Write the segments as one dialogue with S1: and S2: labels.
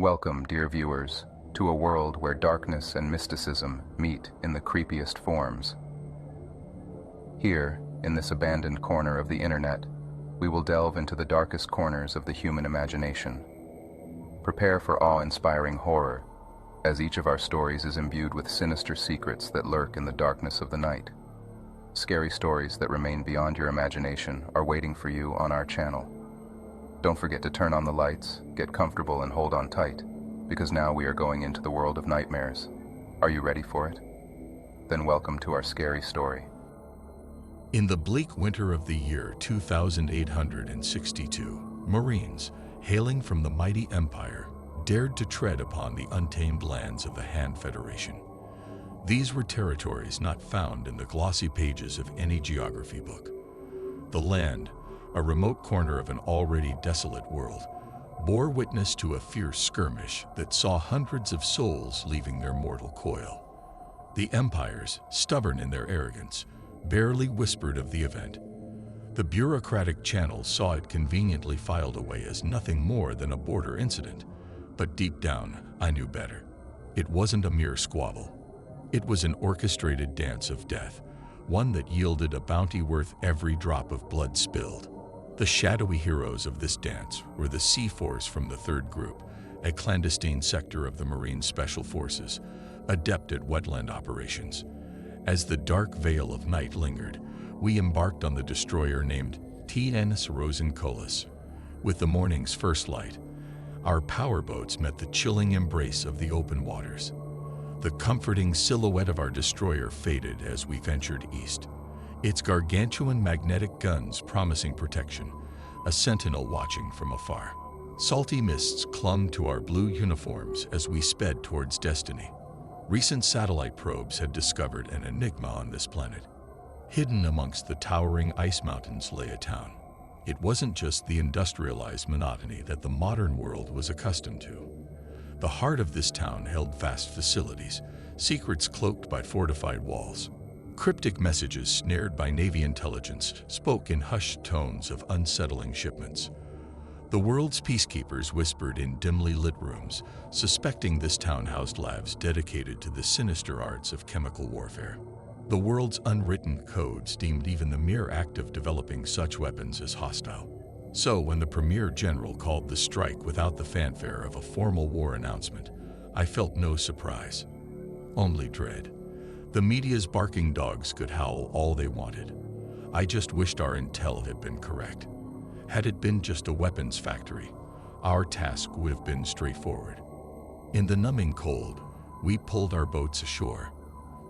S1: Welcome, dear viewers, to a world where darkness and mysticism meet in the creepiest forms. Here, in this abandoned corner of the internet, we will delve into the darkest corners of the human imagination. Prepare for awe-inspiring horror, as each of our stories is imbued with sinister secrets that lurk in the darkness of the night. Scary stories that remain beyond your imagination are waiting for you on our channel. Don't forget to turn on the lights, get comfortable, and hold on tight, because now we are going into the world of nightmares. Are you ready for it? Then welcome to our scary story.
S2: In the bleak winter of the year 2862, Marines, hailing from the mighty empire, dared to tread upon the untamed lands of the Han Federation. These were territories not found in the glossy pages of any geography book. The land, a remote corner of an already desolate world, bore witness to a fierce skirmish that saw hundreds of souls leaving their mortal coil. The empires, stubborn in their arrogance, barely whispered of the event. The bureaucratic channels saw it conveniently filed away as nothing more than a border incident. But deep down, I knew better. It wasn't a mere squabble. It was an orchestrated dance of death, one that yielded a bounty worth every drop of blood spilled. The shadowy heroes of this dance were the Sea Force from the 3rd Group, a clandestine sector of the Marine Special Forces, adept at wetland operations. As the dark veil of night lingered, we embarked on the destroyer named T.N.S. Rosencolas. With the morning's first light, our powerboats met the chilling embrace of the open waters. The comforting silhouette of our destroyer faded as we ventured east, its gargantuan magnetic guns promising protection, a sentinel watching from afar. Salty mists clung to our blue uniforms as we sped towards destiny. Recent satellite probes had discovered an enigma on this planet. Hidden amongst the towering ice mountains lay a town. It wasn't just the industrialized monotony that the modern world was accustomed to. The heart of this town held vast facilities, secrets cloaked by fortified walls. Cryptic messages snared by Navy intelligence spoke in hushed tones of unsettling shipments. The world's peacekeepers whispered in dimly lit rooms, suspecting this town housed labs dedicated to the sinister arts of chemical warfare. The world's unwritten codes deemed even the mere act of developing such weapons as hostile. So when the Premier General called the strike without the fanfare of a formal war announcement, I felt no surprise, only dread. The media's barking dogs could howl all they wanted. I just wished our intel had been correct. Had it been just a weapons factory, our task would have been straightforward. In the numbing cold, we pulled our boats ashore.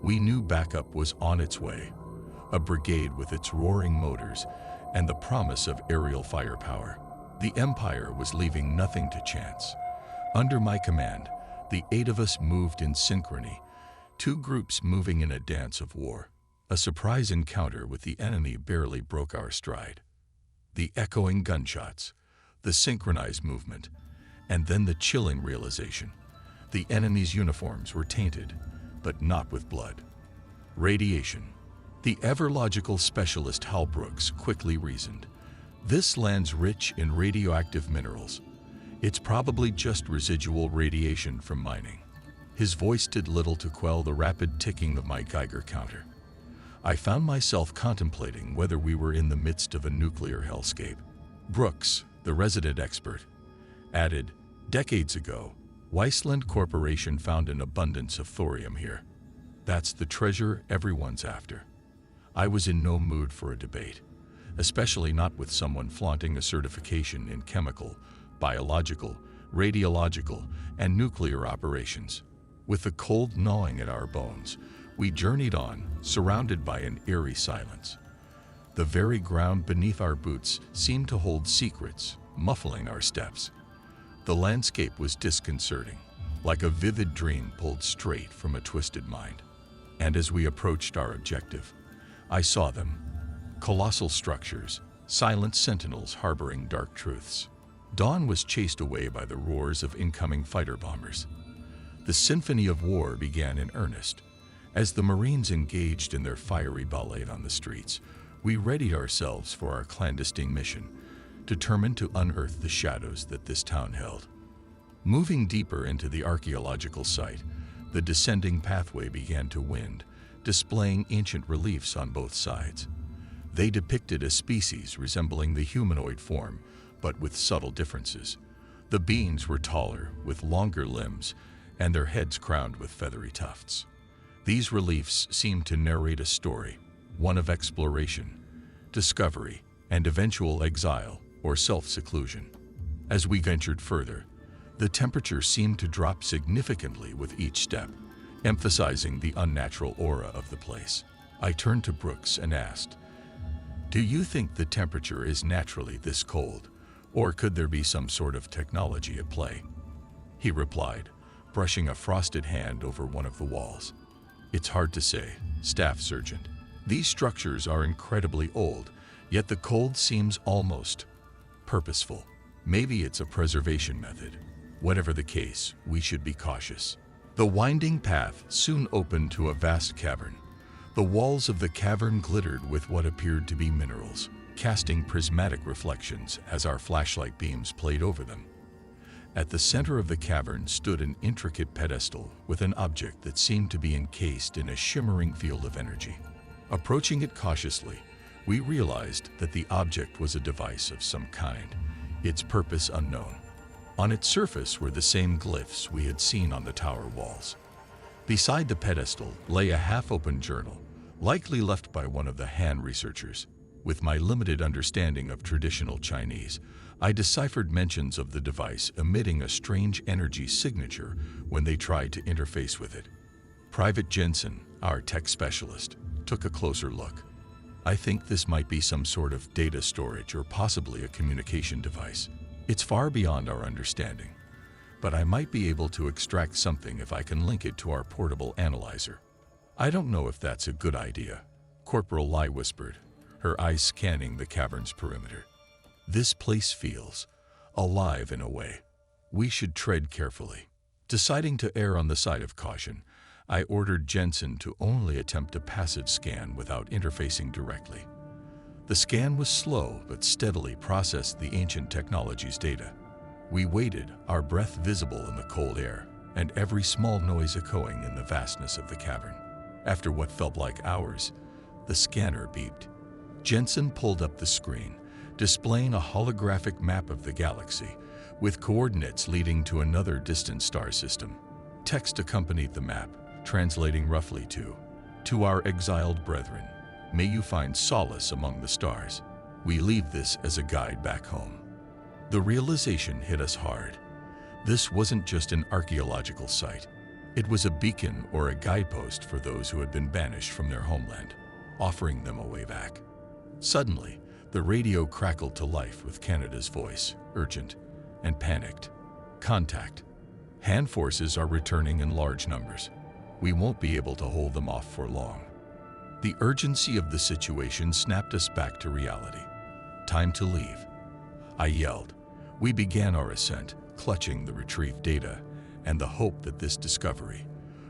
S2: We knew backup was on its way, a brigade with its roaring motors and the promise of aerial firepower. The Empire was leaving nothing to chance. Under my command, the 8 of us moved in synchrony, 2 groups moving in a dance of war. A surprise encounter with the enemy barely broke our stride. The echoing gunshots, the synchronized movement, and then the chilling realization. The enemy's uniforms were tainted, but not with blood. Radiation. The ever-logical specialist Hal Brooks quickly reasoned. This land's rich in radioactive minerals. It's probably just residual radiation from mining. His voice did little to quell the rapid ticking of my Geiger counter. I found myself contemplating whether we were in the midst of a nuclear hellscape. Brooks, the resident expert, added, "Decades ago, Weissland Corporation found an abundance of thorium here. That's the treasure everyone's after." I was in no mood for a debate, especially not with someone flaunting a certification in chemical, biological, radiological, and nuclear operations. With the cold gnawing at our bones, we journeyed on, surrounded by an eerie silence. The very ground beneath our boots seemed to hold secrets, muffling our steps. The landscape was disconcerting, like a vivid dream pulled straight from a twisted mind. And as we approached our objective, I saw them. Colossal structures, silent sentinels harboring dark truths. Dawn was chased away by the roars of incoming fighter bombers. The symphony of war began in earnest. As the Marines engaged in their fiery ballet on the streets, we readied ourselves for our clandestine mission, determined to unearth the shadows that this town held. Moving deeper into the archaeological site, the descending pathway began to wind, displaying ancient reliefs on both sides. They depicted a species resembling the humanoid form, but with subtle differences. The beings were taller, with longer limbs, and their heads crowned with feathery tufts. These reliefs seemed to narrate a story, one of exploration, discovery, and eventual exile or self-seclusion. As we ventured further, the temperature seemed to drop significantly with each step, emphasizing the unnatural aura of the place. I turned to Brooks and asked, "Do you think the temperature is naturally this cold, or could there be some sort of technology at play?" He replied, brushing a frosted hand over one of the walls. "It's hard to say, Staff Sergeant. These structures are incredibly old, yet the cold seems almost purposeful. Maybe it's a preservation method. Whatever the case, we should be cautious." The winding path soon opened to a vast cavern. The walls of the cavern glittered with what appeared to be minerals, casting prismatic reflections as our flashlight beams played over them. At the center of the cavern stood an intricate pedestal with an object that seemed to be encased in a shimmering field of energy. Approaching it cautiously, we realized that the object was a device of some kind, its purpose unknown. On its surface were the same glyphs we had seen on the tower walls. Beside the pedestal lay a half-open journal, likely left by one of the Han researchers. With my limited understanding of traditional Chinese, I deciphered mentions of the device emitting a strange energy signature when they tried to interface with it. Private Jensen, our tech specialist, took a closer look. "I think this might be some sort of data storage or possibly a communication device. It's far beyond our understanding, but I might be able to extract something if I can link it to our portable analyzer." "I don't know if that's a good idea," Corporal Lai whispered, her eyes scanning the cavern's perimeter. "This place feels alive in a way. We should tread carefully." Deciding to err on the side of caution, I ordered Jensen to only attempt a passive scan without interfacing directly. The scan was slow but steadily processed the ancient technology's data. We waited, our breath visible in the cold air, and every small noise echoing in the vastness of the cavern. After what felt like hours, the scanner beeped. Jensen pulled up the screen, displaying a holographic map of the galaxy, with coordinates leading to another distant star system. Text accompanied the map, translating roughly to our exiled brethren, may you find solace among the stars. We leave this as a guide back home. The realization hit us hard. This wasn't just an archaeological site. It was a beacon or a guidepost for those who had been banished from their homeland, offering them a way back. Suddenly, the radio crackled to life with Canada's voice, urgent and panicked. "Contact. Han forces are returning in large numbers. We won't be able to hold them off for long." The urgency of the situation snapped us back to reality. "Time to leave," I yelled. We began our ascent, clutching the retrieved data and the hope that this discovery,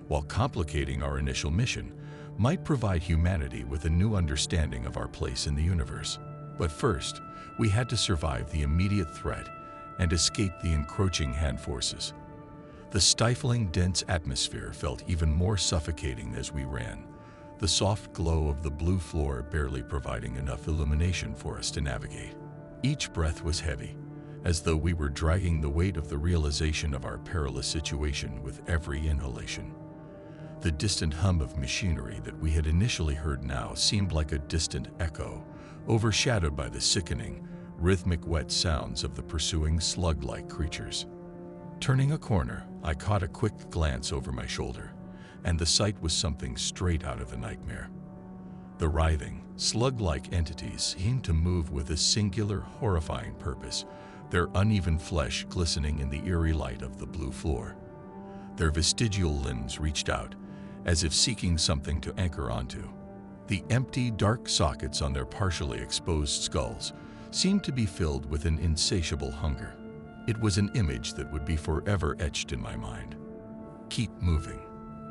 S2: while complicating our initial mission, might provide humanity with a new understanding of our place in the universe. But first, we had to survive the immediate threat and escape the encroaching Han forces. The stifling, dense atmosphere felt even more suffocating as we ran, the soft glow of the blue floor barely providing enough illumination for us to navigate. Each breath was heavy, as though we were dragging the weight of the realization of our perilous situation with every inhalation. The distant hum of machinery that we had initially heard now seemed like a distant echo, overshadowed by the sickening, rhythmic wet sounds of the pursuing slug-like creatures. Turning a corner, I caught a quick glance over my shoulder, and the sight was something straight out of a nightmare. The writhing, slug-like entities seemed to move with a singular, horrifying purpose, their uneven flesh glistening in the eerie light of the blue floor. Their vestigial limbs reached out, as if seeking something to anchor onto. The empty, dark sockets on their partially exposed skulls seemed to be filled with an insatiable hunger. It was an image that would be forever etched in my mind. "Keep moving.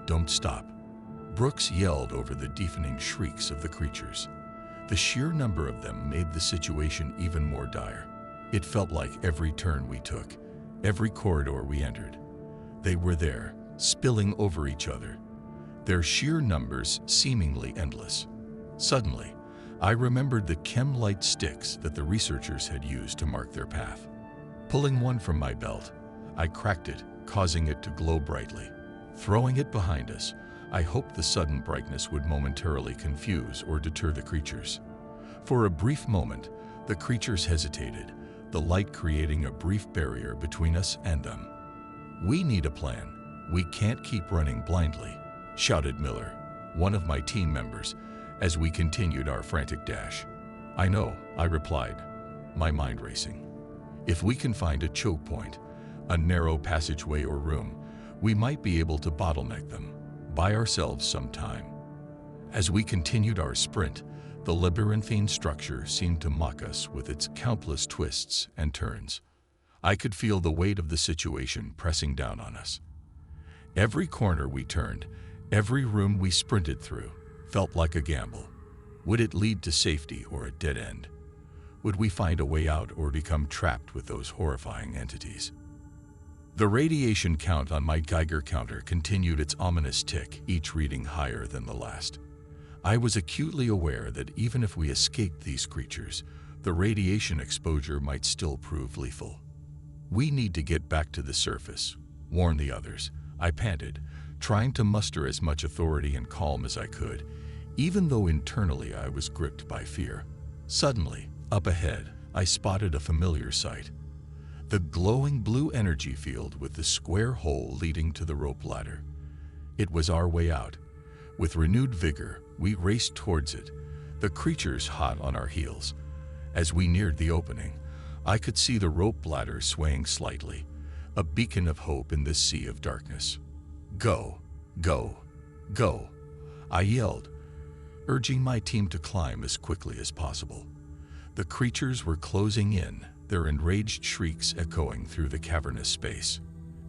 S2: Don't stop." Brooks yelled over the deafening shrieks of the creatures. The sheer number of them made the situation even more dire. It felt like every turn we took, Every corridor we entered, they were there, spilling over each other, their sheer numbers seemingly endless. Suddenly, I remembered the chem-light sticks that the researchers had used to mark their path. Pulling one from my belt, I cracked it, causing it to glow brightly. Throwing it behind us, I hoped the sudden brightness would momentarily confuse or deter the creatures. For a brief moment, the creatures hesitated, the light creating a brief barrier between us and them. "We need a plan. We can't keep running blindly," shouted Miller, one of my team members, as we continued our frantic dash. "I know," I replied, my mind racing. "If we can find a choke point, a narrow passageway or room, we might be able to bottleneck them, buy ourselves some time." As we continued our sprint, the labyrinthine structure seemed to mock us with its countless twists and turns. I could feel the weight of the situation pressing down on us. Every corner we turned, every room we sprinted through, felt like a gamble. Would it lead to safety or a dead end? Would we find a way out or become trapped with those horrifying entities? The radiation count on my Geiger counter continued its ominous tick, each reading higher than the last. I was acutely aware that even if we escaped these creatures, the radiation exposure might still prove lethal. "We need to get back to the surface," warned the others. I panted, trying to muster as much authority and calm as I could, even though internally I was gripped by fear. Suddenly, up ahead, I spotted a familiar sight. The glowing blue energy field with the square hole leading to the rope ladder. It was our way out. With renewed vigor, we raced towards it, the creatures hot on our heels. As we neared the opening, I could see the rope ladder swaying slightly, a beacon of hope in this sea of darkness. "Go, go, go," I yelled, urging my team to climb as quickly as possible. The creatures were closing in, their enraged shrieks echoing through the cavernous space.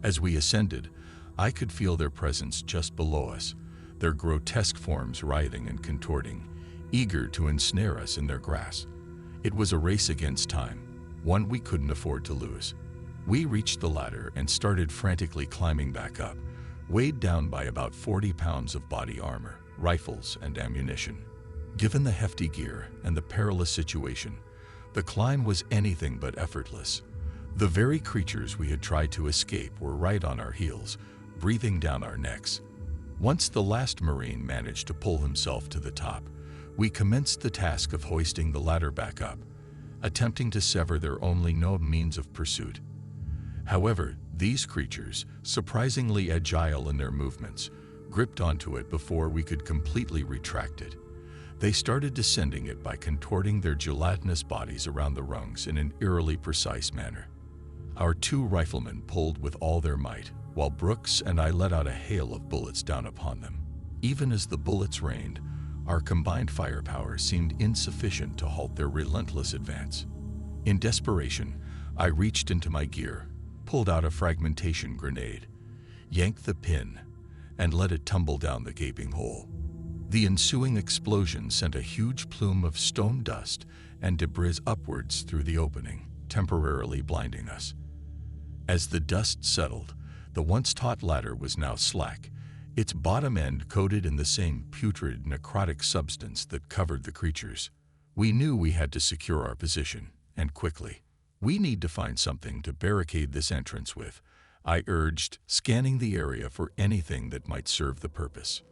S2: As we ascended, I could feel their presence just below us, their grotesque forms writhing and contorting, eager to ensnare us in their grasp. It was a race against time, one we couldn't afford to lose. We reached the ladder and started frantically climbing back up, weighed down by about 40 pounds of body armor, rifles, and ammunition. Given the hefty gear and the perilous situation, the climb was anything but effortless. The very creatures we had tried to escape were right on our heels, breathing down our necks. Once the last Marine managed to pull himself to the top, we commenced the task of hoisting the ladder back up, attempting to sever their only known means of pursuit. However, these creatures, surprisingly agile in their movements, gripped onto it before we could completely retract it. They started descending it by contorting their gelatinous bodies around the rungs in an eerily precise manner. Our two riflemen pulled with all their might, while Brooks and I let out a hail of bullets down upon them. Even as the bullets rained, our combined firepower seemed insufficient to halt their relentless advance. In desperation, I reached into my gear, pulled out a fragmentation grenade, yanked the pin, and let it tumble down the gaping hole. The ensuing explosion sent a huge plume of stone dust and debris upwards through the opening, temporarily blinding us. As the dust settled, the once taut ladder was now slack, its bottom end coated in the same putrid, necrotic substance that covered the creatures. We knew we had to secure our position, and quickly. "We need to find something to barricade this entrance with," I urged, scanning the area for anything that might serve the purpose.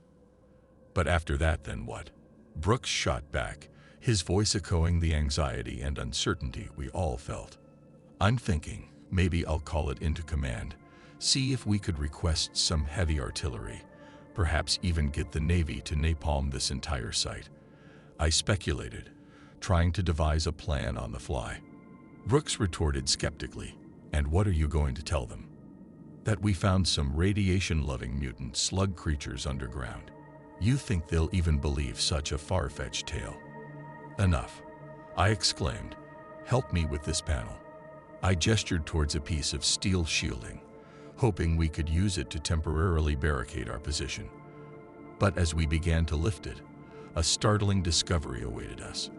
S2: "But after that, then what?" Brooks shot back, his voice echoing the anxiety and uncertainty we all felt. "I'm thinking maybe I'll call it into command, see if we could request some heavy artillery, perhaps even get the Navy to napalm this entire site," I speculated, trying to devise a plan on the fly. Brooks retorted skeptically, "And what are you going to tell them?" "That we found some radiation-loving mutant slug creatures underground. You think they'll even believe such a far-fetched tale?" "Enough," I exclaimed. "Help me with this panel." I gestured towards a piece of steel shielding, hoping we could use it to temporarily barricade our position. But as we began to lift it, a startling discovery awaited us.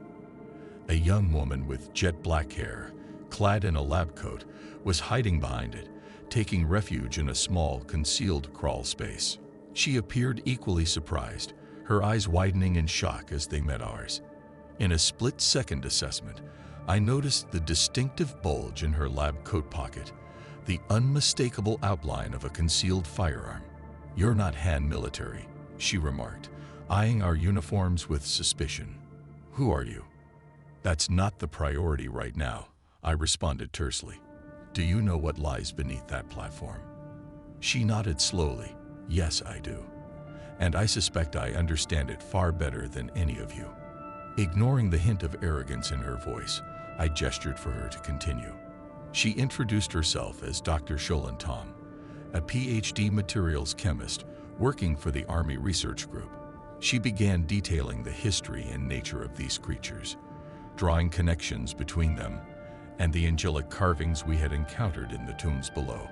S2: A young woman with jet black hair, clad in a lab coat, was hiding behind it, taking refuge in a small, concealed crawl space. She appeared equally surprised, her eyes widening in shock as they met ours. In a split-second assessment, I noticed the distinctive bulge in her lab coat pocket, the unmistakable outline of a concealed firearm. "You're not hand military," she remarked, eyeing our uniforms with suspicion. "Who are you?" "That's not the priority right now," I responded tersely. "Do you know what lies beneath that platform?" She nodded slowly. "Yes, I do. And I suspect I understand it far better than any of you." Ignoring the hint of arrogance in her voice, I gestured for her to continue. She introduced herself as Dr. Sholin Tom, a PhD materials chemist working for the Army Research Group. She began detailing the history and nature of these creatures, drawing connections between them and the angelic carvings we had encountered in the tombs below.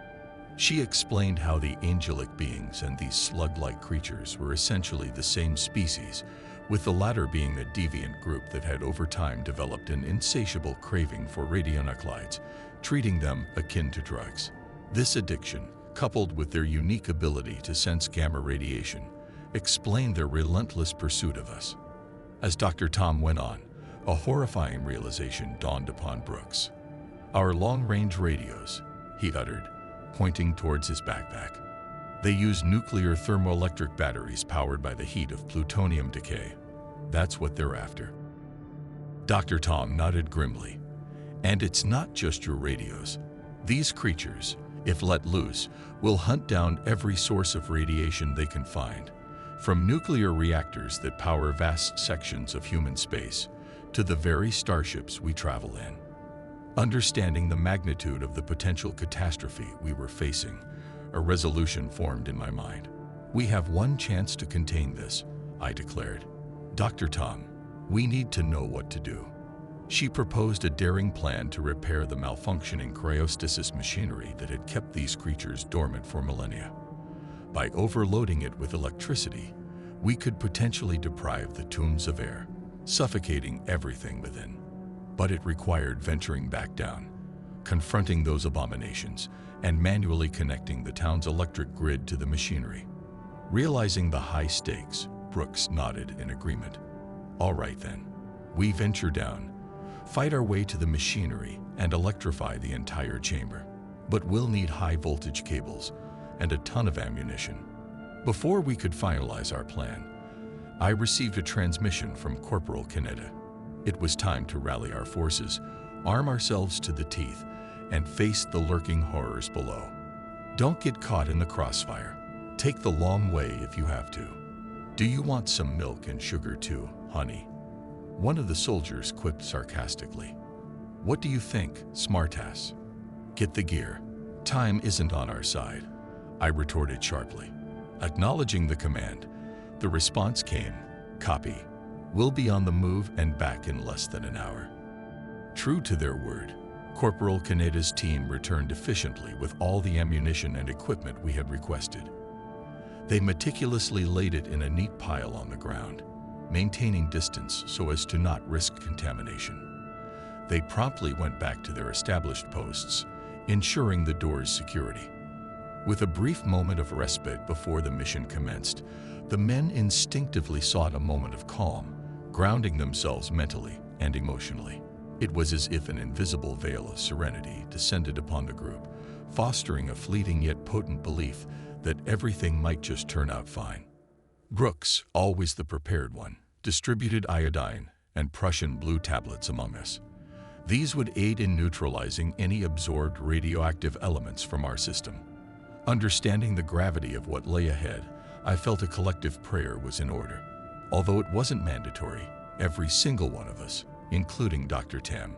S2: She explained how the angelic beings and these slug-like creatures were essentially the same species, with the latter being a deviant group that had over time developed an insatiable craving for radionuclides, treating them akin to drugs. This addiction, coupled with their unique ability to sense gamma radiation, explained their relentless pursuit of us. As Dr. Tom went on, a horrifying realization dawned upon Brooks. "Our long-range radios," he uttered, pointing towards his backpack. "They use nuclear thermoelectric batteries powered by the heat of plutonium decay. That's what they're after." Dr. Tom nodded grimly. "And it's not just your radios. These creatures, if let loose, will hunt down every source of radiation they can find, from nuclear reactors that power vast sections of human space to the very starships we travel in." Understanding the magnitude of the potential catastrophe we were facing, a resolution formed in my mind. "We have one chance to contain this," I declared. "Dr. Tom, we need to know what to do." She proposed a daring plan to repair the malfunctioning cryostasis machinery that had kept these creatures dormant for millennia. By overloading it with electricity, we could potentially deprive the tombs of air, suffocating everything within. But it required venturing back down, confronting those abominations, and manually connecting the town's electric grid to the machinery. Realizing the high stakes, Brooks nodded in agreement. "All right then, we venture down, fight our way to the machinery, and electrify the entire chamber. But we'll need high-voltage cables and a ton of ammunition." Before we could finalize our plan, I received a transmission from Corporal Kaneda. It was time to rally our forces, arm ourselves to the teeth, and face the lurking horrors below. "Don't get caught in the crossfire. Take the long way if you have to. Do you want some milk and sugar too, honey?" One of the soldiers quipped sarcastically. "What do you think, smartass? Get the gear. Time isn't on our side," I retorted sharply. Acknowledging the command, the response came, "Copy. We'll be on the move and back in less than an hour." True to their word, Corporal Kaneda's team returned efficiently with all the ammunition and equipment we had requested. They meticulously laid it in a neat pile on the ground, maintaining distance so as to not risk contamination. They promptly went back to their established posts, ensuring the door's security. With a brief moment of respite before the mission commenced, the men instinctively sought a moment of calm, grounding themselves mentally and emotionally. It was as if an invisible veil of serenity descended upon the group, fostering a fleeting yet potent belief that everything might just turn out fine. Brooks, always the prepared one, distributed iodine and Prussian blue tablets among us. These would aid in neutralizing any absorbed radioactive elements from our system. Understanding the gravity of what lay ahead, I felt a collective prayer was in order. Although it wasn't mandatory, every single one of us, including Dr. Tam,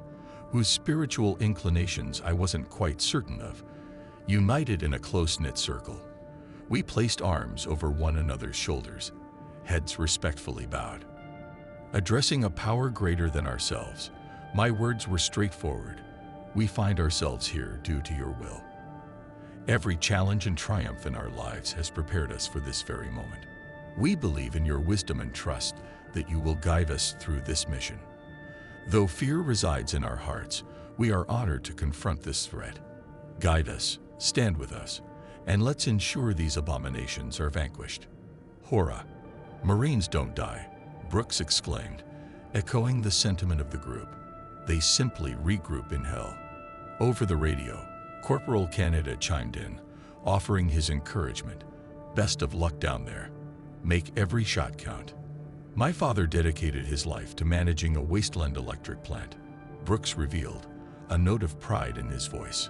S2: whose spiritual inclinations I wasn't quite certain of, united in a close-knit circle. We placed arms over one another's shoulders, heads respectfully bowed. Addressing a power greater than ourselves, my words were straightforward. "We find ourselves here due to your will. Every challenge and triumph in our lives has prepared us for this very moment. We believe in your wisdom and trust that you will guide us through this mission. Though fear resides in our hearts, We are honored to confront this threat. Guide us, stand with us, and let's ensure these abominations are vanquished. Hora! Marines don't die, Brooks exclaimed, echoing the sentiment of the group. They simply regroup in hell. Over the radio, Corporal Canada chimed in, offering his encouragement. Best of luck down there. Make every shot count. My father dedicated his life to managing a wasteland electric plant, Brooks revealed, a note of pride in his voice.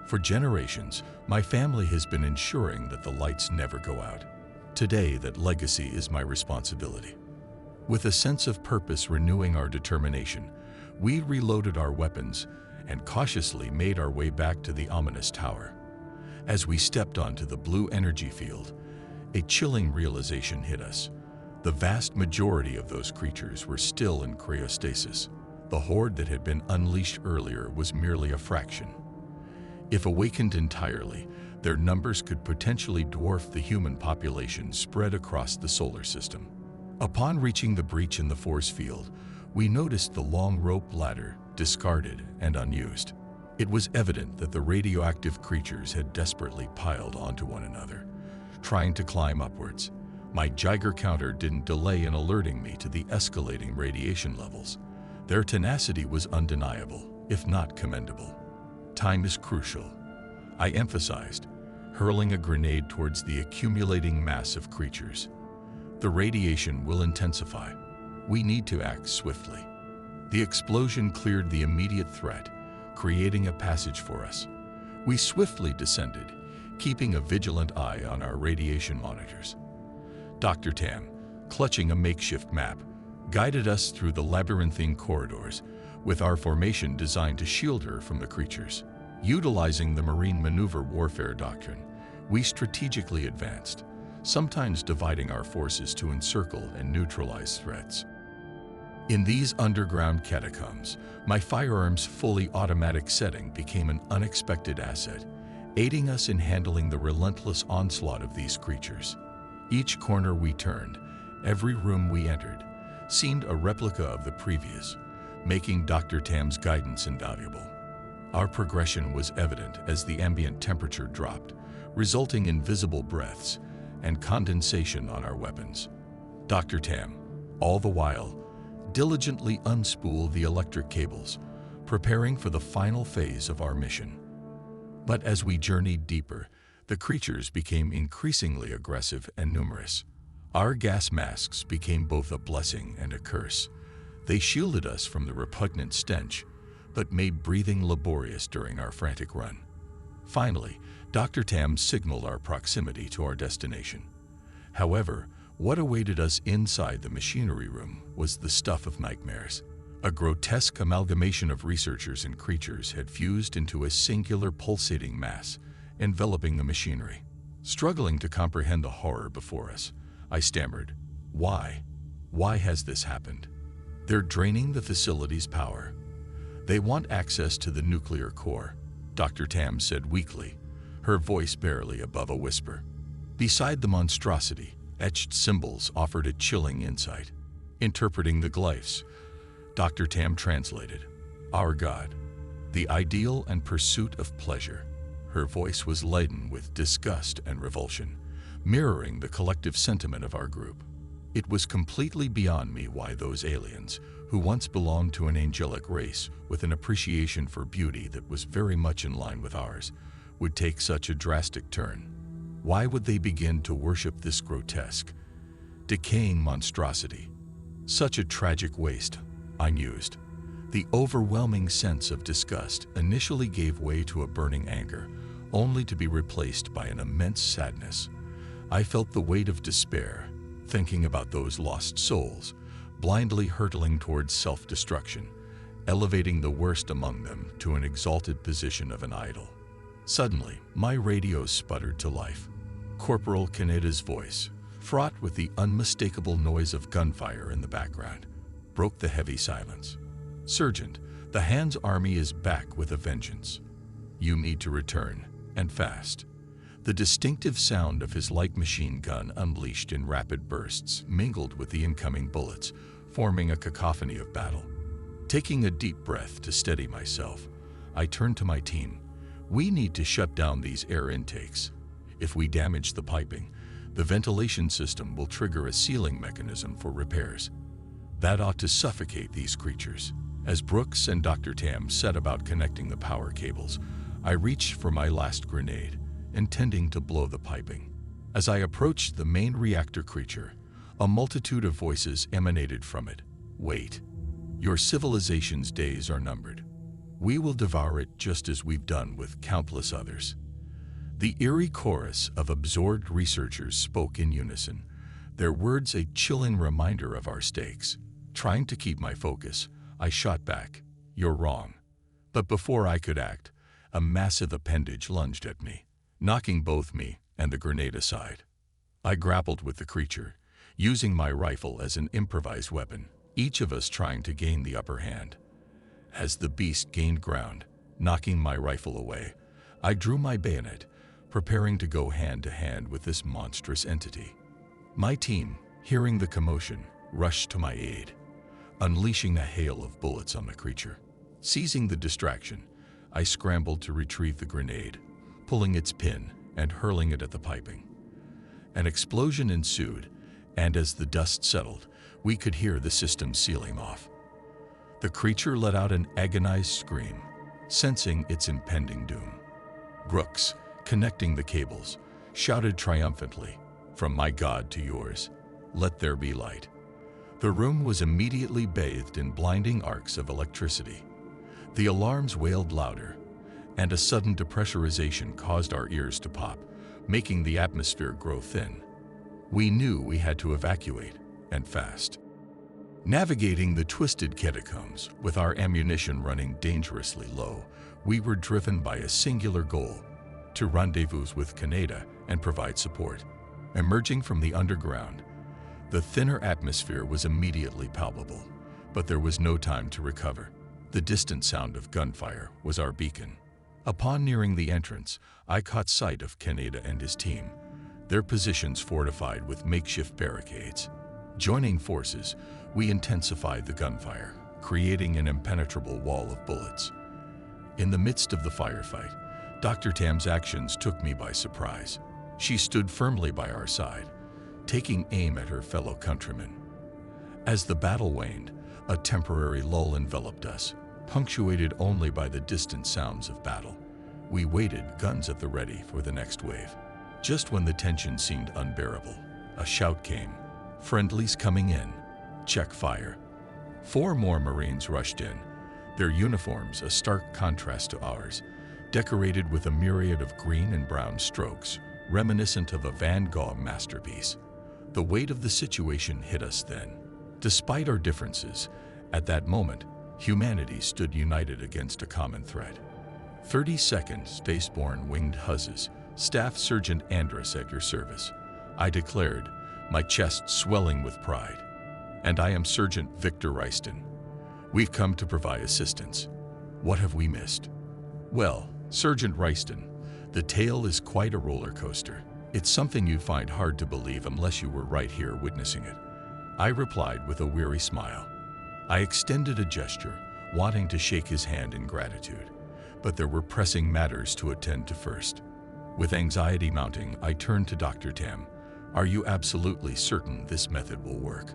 S2: For generations, my family has been ensuring that the lights never go out. Today, that legacy is my responsibility. With a sense of purpose renewing our determination, we reloaded our weapons and cautiously made our way back to the ominous tower. As we stepped onto the blue energy field, a chilling realization hit us. The vast majority of those creatures were still in cryostasis. The horde that had been unleashed earlier was merely a fraction. If awakened entirely, their numbers could potentially dwarf the human population spread across the solar system. Upon reaching the breach in the force field, we noticed the long rope ladder, discarded and unused. It was evident that the radioactive creatures had desperately piled onto one another, trying to climb upwards. My Geiger counter didn't delay in alerting me to the escalating radiation levels. Their tenacity was undeniable, if not commendable. Time is crucial, I emphasized, hurling a grenade towards the accumulating mass of creatures. The radiation will intensify. We need to act swiftly. The explosion cleared the immediate threat, creating a passage for us. We swiftly descended, keeping a vigilant eye on our radiation monitors. Dr. Tam, clutching a makeshift map, guided us through the labyrinthine corridors, with our formation designed to shield her from the creatures. Utilizing the Marine maneuver warfare doctrine, we strategically advanced, sometimes dividing our forces to encircle and neutralize threats. In these underground catacombs, my firearm's fully automatic setting became an unexpected asset, aiding us in handling the relentless onslaught of these creatures. Each corner we turned, every room we entered, seemed a replica of the previous, making Dr. Tam's guidance invaluable. Our progression was evident as the ambient temperature dropped, resulting in visible breaths and condensation on our weapons. Dr. Tam, all the while, diligently unspooled the electric cables, preparing for the final phase of our mission. But as we journeyed deeper, the creatures became increasingly aggressive and numerous. Our gas masks became both a blessing and a curse. They shielded us from the repugnant stench, but made breathing laborious during our frantic run. Finally, Dr. Tam signaled our proximity to our destination. However, what awaited us inside the machinery room was the stuff of nightmares. A grotesque amalgamation of researchers and creatures had fused into a singular pulsating mass, enveloping the machinery. Struggling to comprehend the horror before us, I stammered, "Why? Why has this happened?" "They're draining the facility's power. They want access to the nuclear core," Dr. Tam said weakly, her voice barely above a whisper. Beside the monstrosity, etched symbols offered a chilling insight. Interpreting the glyphs, Dr. Tam translated, "Our God, the ideal and pursuit of pleasure." Her voice was laden with disgust and revulsion, mirroring the collective sentiment of our group. It was completely beyond me why those aliens, who once belonged to an angelic race with an appreciation for beauty that was very much in line with ours, would take such a drastic turn. Why would they begin to worship this grotesque, decaying monstrosity? Such a tragic waste, I mused. The overwhelming sense of disgust initially gave way to a burning anger, only to be replaced by an immense sadness. I felt the weight of despair, thinking about those lost souls, blindly hurtling towards self-destruction, elevating the worst among them to an exalted position of an idol. Suddenly, my radio sputtered to life. Corporal Kaneda's voice, fraught with the unmistakable noise of gunfire in the background, broke the heavy silence. "Sergeant, the Hand's army is back with a vengeance. You need to return, and fast." The distinctive sound of his light machine gun unleashed in rapid bursts mingled with the incoming bullets, forming a cacophony of battle. Taking a deep breath to steady myself, I turned to my team. We need to shut down these air intakes. If we damage the piping, the ventilation system will trigger a sealing mechanism for repairs. That ought to suffocate these creatures. As Brooks and Dr. Tam set about connecting the power cables, I reached for my last grenade, intending to blow the piping. As I approached the main reactor creature, a multitude of voices emanated from it. Wait. Your civilization's days are numbered. We will devour it just as we've done with countless others. The eerie chorus of absorbed researchers spoke in unison, their words a chilling reminder of our stakes. Trying to keep my focus, I shot back, "You're wrong." But before I could act, a massive appendage lunged at me, knocking both me and the grenade aside. I grappled with the creature, using my rifle as an improvised weapon, each of us trying to gain the upper hand. As the beast gained ground, knocking my rifle away, I drew my bayonet, preparing to go hand to hand with this monstrous entity. My team, hearing the commotion, rushed to my aid, unleashing a hail of bullets on the creature. Seizing the distraction, I scrambled to retrieve the grenade, pulling its pin and hurling it at the piping. An explosion ensued, and as the dust settled, we could hear the system sealing off. The creature let out an agonized scream, sensing its impending doom. Brooks, connecting the cables, shouted triumphantly, "From my God to yours, let there be light." The room was immediately bathed in blinding arcs of electricity. The alarms wailed louder, and a sudden depressurization caused our ears to pop, making the atmosphere grow thin. We knew we had to evacuate, and fast. Navigating the twisted catacombs with our ammunition running dangerously low, we were driven by a singular goal: to rendezvous with Canada and provide support. Emerging from the underground, the thinner atmosphere was immediately palpable, but there was no time to recover. The distant sound of gunfire was our beacon. Upon nearing the entrance, I caught sight of Canada and his team, their positions fortified with makeshift barricades. Joining forces, we intensified the gunfire, creating an impenetrable wall of bullets. In the midst of the firefight, Dr. Tam's actions took me by surprise. She stood firmly by our side, taking aim at her fellow countrymen. As the battle waned, a temporary lull enveloped us, punctuated only by the distant sounds of battle. We waited, guns at the ready, for the next wave. Just when the tension seemed unbearable, a shout came, "Friendlies coming in. Check fire." 4 more Marines rushed in, their uniforms a stark contrast to ours, decorated with a myriad of green and brown strokes, reminiscent of a Van Gogh masterpiece. The weight of the situation hit us then. Despite our differences, at that moment, humanity stood united against a common threat. 32nd Spaceborne Winged Huzzes, Staff Sergeant Andrus at your service, I declared, my chest swelling with pride. And I am Sergeant Victor Reiston. We've come to provide assistance. What have we missed? Well, Sergeant Reiston, the tale is quite a roller coaster. It's something you'd find hard to believe unless you were right here witnessing it. I replied with a weary smile. I extended a gesture, wanting to shake his hand in gratitude, but there were pressing matters to attend to first. With anxiety mounting, I turned to Dr. Tam. "Are you absolutely certain this method will work?"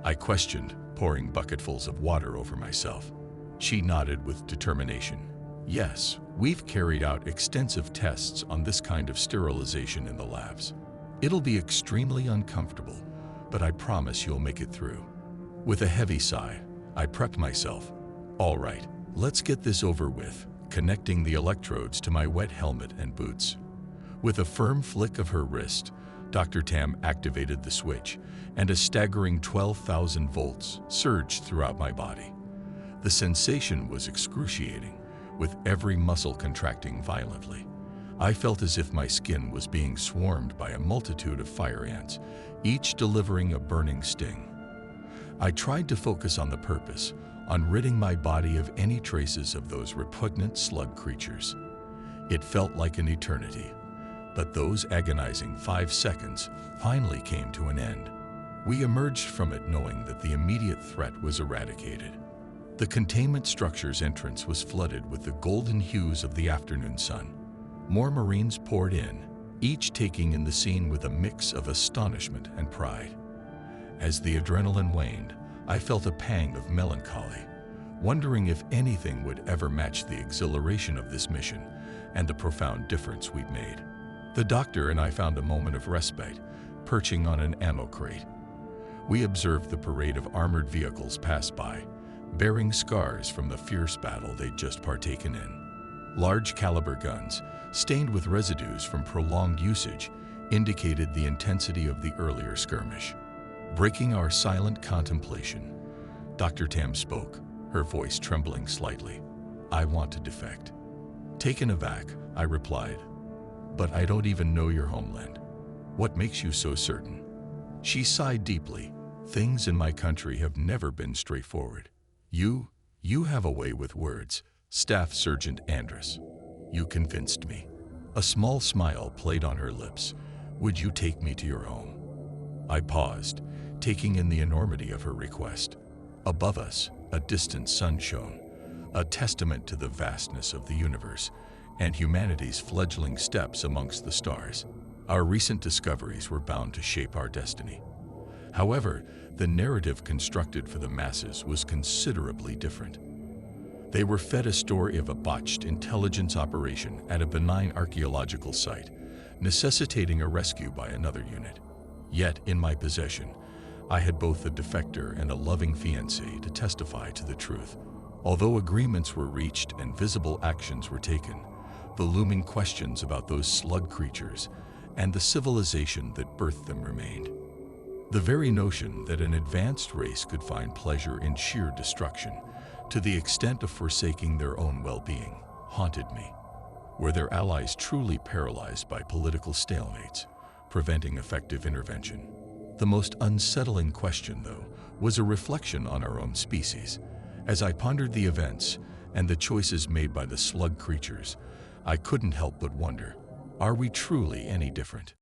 S2: I questioned, pouring bucketfuls of water over myself. She nodded with determination. "Yes, we've carried out extensive tests on this kind of sterilization in the labs. It'll be extremely uncomfortable, but I promise you'll make it through." With a heavy sigh, I prepped myself. "All right, let's get this over with," connecting the electrodes to my wet helmet and boots. With a firm flick of her wrist, Dr. Tam activated the switch, and a staggering 12,000 volts surged throughout my body. The sensation was excruciating, with every muscle contracting violently. I felt as if my skin was being swarmed by a multitude of fire ants, each delivering a burning sting. I tried to focus on the purpose, on ridding my body of any traces of those repugnant slug creatures. It felt like an eternity, but those agonizing 5 seconds finally came to an end. We emerged from it knowing that the immediate threat was eradicated. The containment structure's entrance was flooded with the golden hues of the afternoon sun. More Marines poured in, each taking in the scene with a mix of astonishment and pride. As the adrenaline waned, I felt a pang of melancholy, wondering if anything would ever match the exhilaration of this mission and the profound difference we'd made. The doctor and I found a moment of respite, perching on an ammo crate. We observed the parade of armored vehicles pass by, bearing scars from the fierce battle they'd just partaken in. Large caliber guns, stained with residues from prolonged usage, indicated the intensity of the earlier skirmish. Breaking our silent contemplation, Dr. Tam spoke, her voice trembling slightly. "I want to defect." Taken aback, I replied, "But I don't even know your homeland. What makes you so certain?" She sighed deeply. "Things in my country have never been straightforward. You have a way with words, Staff Sergeant Andrus. You convinced me." A small smile played on her lips. "Would you take me to your home?" I paused, taking in the enormity of her request. Above us, a distant sun shone, a testament to the vastness of the universe and humanity's fledgling steps amongst the stars. Our recent discoveries were bound to shape our destiny. However, the narrative constructed for the masses was considerably different. They were fed a story of a botched intelligence operation at a benign archaeological site, necessitating a rescue by another unit. Yet, in my possession, I had both a defector and a loving fiancé to testify to the truth. Although agreements were reached and visible actions were taken, the looming questions about those slug creatures and the civilization that birthed them remained. The very notion that an advanced race could find pleasure in sheer destruction, to the extent of forsaking their own well-being, haunted me. Were their allies truly paralyzed by political stalemates, preventing effective intervention? The most unsettling question, though, was a reflection on our own species. As I pondered the events and the choices made by the slug creatures, I couldn't help but wonder, are we truly any different?